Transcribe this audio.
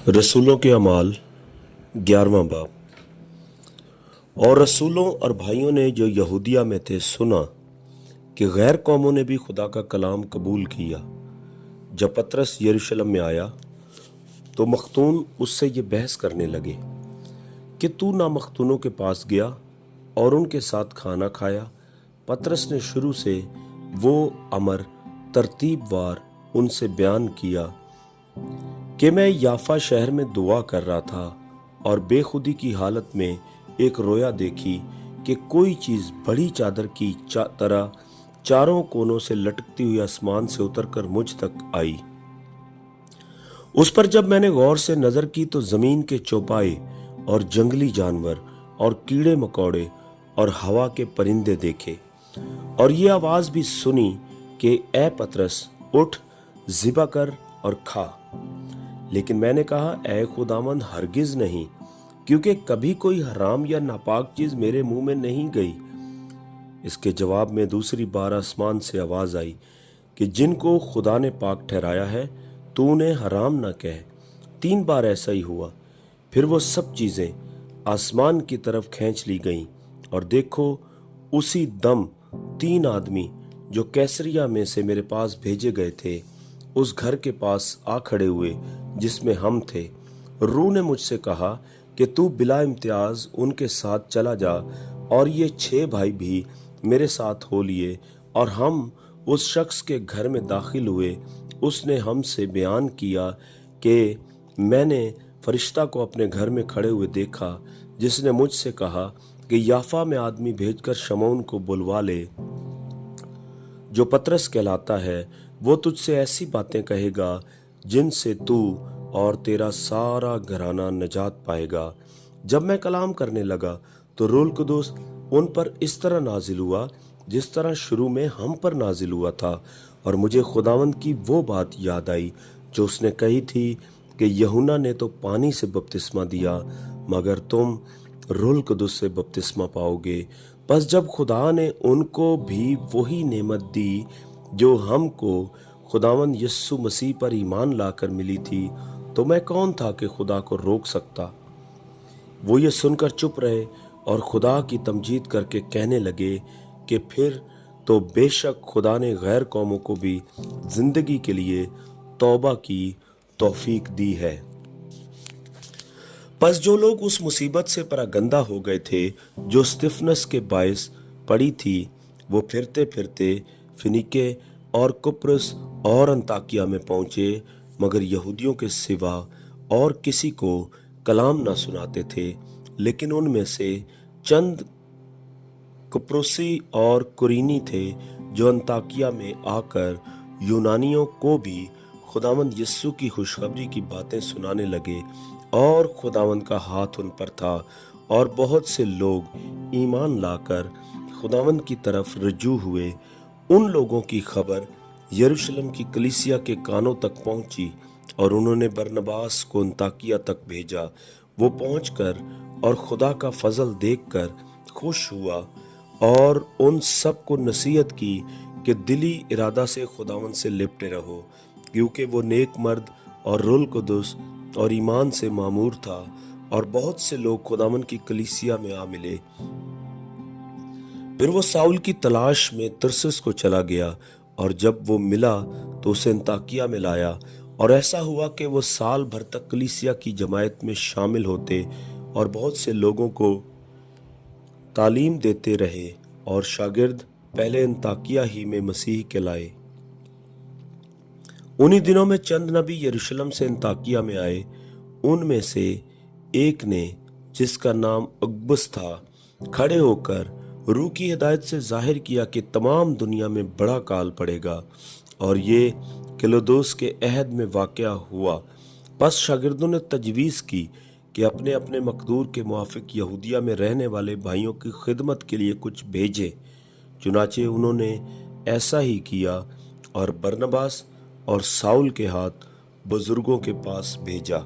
रसूलों के अमाल 11वां बाब। और रसूलों और भाइयों ने जो यहूदिया में थे सुना कि गैर कौमों ने भी खुदा का कलाम कबूल किया। जब पतरस यरूशलेम में आया तो मख्तून उससे ये बहस करने लगे कि तू ना मख्तूनों के पास गया और उनके साथ खाना खाया। पतरस ने शुरू से वो अमर तरतीबवार उनसे बयान किया कि मैं याफा शहर में दुआ कर रहा था और बेखुदी की हालत में एक रोया देखी कि कोई चीज बड़ी चादर की तरह चारों कोनों से लटकती हुई आसमान से उतरकर मुझ तक आई। उस पर जब मैंने गौर से नजर की तो जमीन के चौपाए और जंगली जानवर और कीड़े मकोड़े और हवा के परिंदे देखे और ये आवाज भी सुनी कि ए पतरस उठ, ज़िबा कर और खा। लेकिन मैंने कहा, ए खुदावंद, हरगिज नहीं, क्योंकि कभी कोई हराम या नापाक चीज मेरे मुंह में नहीं गई। इसके जवाब में दूसरी बार आसमान से आवाज आई कि जिनको खुदा ने पाक ठहराया है तू उन्हें हराम ना कह। 3 बार ऐसा ही हुआ। फिर वो सब चीजें आसमान की तरफ खींच ली गईं और देखो, उसी दम 3 आदमी जो कैसरिया में से मेरे पास भेजे गए थे उस घर के पास आ खड़े हुए जिसमें हम थे। रूह ने मुझसे कहा कि तू बिला इम्तियाज उनके साथ चला जा, और ये 6 भाई भी मेरे साथ हो लिए। और हम उस शख्स के घर में दाखिल हुए। उसने हमसे बयान किया कि मैंने फरिश्ता को अपने घर में खड़े हुए देखा, जिसने मुझसे कहा कि याफा में आदमी भेजकर शमौन को बुलवा ले, जो पतरस कहलाता है। वो तुझसे ऐसी बातें कहेगा जिनसे तू और तेरा सारा घराना नजात पाएगा। जब मैं कलाम करने लगा तो रूहुल कुदूस उन पर इस तरह नाजिल हुआ जिस तरह शुरू में हम पर नाजिल हुआ था, और मुझे खुदावंद की वो बात याद आई जो उसने कही थी कि यूहन्ना ने तो पानी से बपतिस्मा दिया, मगर तुम रूहुल कुदूस से बपतिस्मा पाओगे। बस जब खुदा ने उनको भी वही नेमत दी जो हमको खुदावंद यीशु मसीह पर ईमान लाकर मिली थी, तो मैं कौन था कि खुदा को रोक सकता। वो ये सुनकर चुप रहे और खुदा की तमजीद करके कहने लगे कि फिर तो बेशक खुदा ने गैर कौमों को भी जिंदगी के लिए तौबा की तौफीक दी है। बस जो लोग उस मुसीबत से परागंदा हो गए थे जो स्तिफनस के बायस पड़ी थी, वो फिरते फिरते फिनिके और कुप्रुस और अंताकिया में पहुंचे, मगर यहूदियों के सिवा और किसी को कलाम ना सुनाते थे। लेकिन उनमें से चंद कुप्रुसी और कुरीनी थे जो अंताकिया में आकर यूनानियों को भी खुदावंद यीशु की खुशखबरी की बातें सुनाने लगे, और खुदावंद का हाथ उन पर था, और बहुत से लोग ईमान लाकर खुदावंद की तरफ रजू हुए। उन लोगों की खबर यरूशलेम की कलीसिया के कानों तक पहुंची और उन्होंने बरनबास को अंताकिया तक भेजा। वो पहुंचकर और खुदा का फजल देखकर खुश हुआ और उन सब को नसीहत की कि दिली इरादा से खुदावंद से लिपटे रहो, क्योंकि वो नेक मर्द और रूहुल कुदूस और ईमान से मामूर था। और बहुत से लोग खुदावंद की कलीसिया में आ मिले। फिर वो साउल की तलाश में तरसुस को चला गया, और जब वो मिला तो उसे अंताकिया में लाया। और ऐसा हुआ कि वो साल भर तक कलीसिया की जमायत में शामिल होते और बहुत से लोगों को तालीम देते रहे, और शागिर्द पहले अंताकिया ही में मसीह कहलाए। उन्हीं दिनों में चंद नबी यरूशलेम से अंताकिया में आए। उनमें से एक ने, जिसका नाम अगबुस था, खड़े होकर रूह की हिदायत से जाहिर किया कि तमाम दुनिया में बड़ा काल पड़ेगा, और ये क्लौदुस के अहद में वाक़या हुआ। बस शागिर्दों ने तजवीज़ की कि अपने अपने मकदूर के मुआफिक यहूदिया में रहने वाले भाइयों की खिदमत के लिए कुछ भेजे। चुनाचे उन्होंने ऐसा ही किया और बरनबास और साउल के हाथ बुजुर्गों के पास भेजा।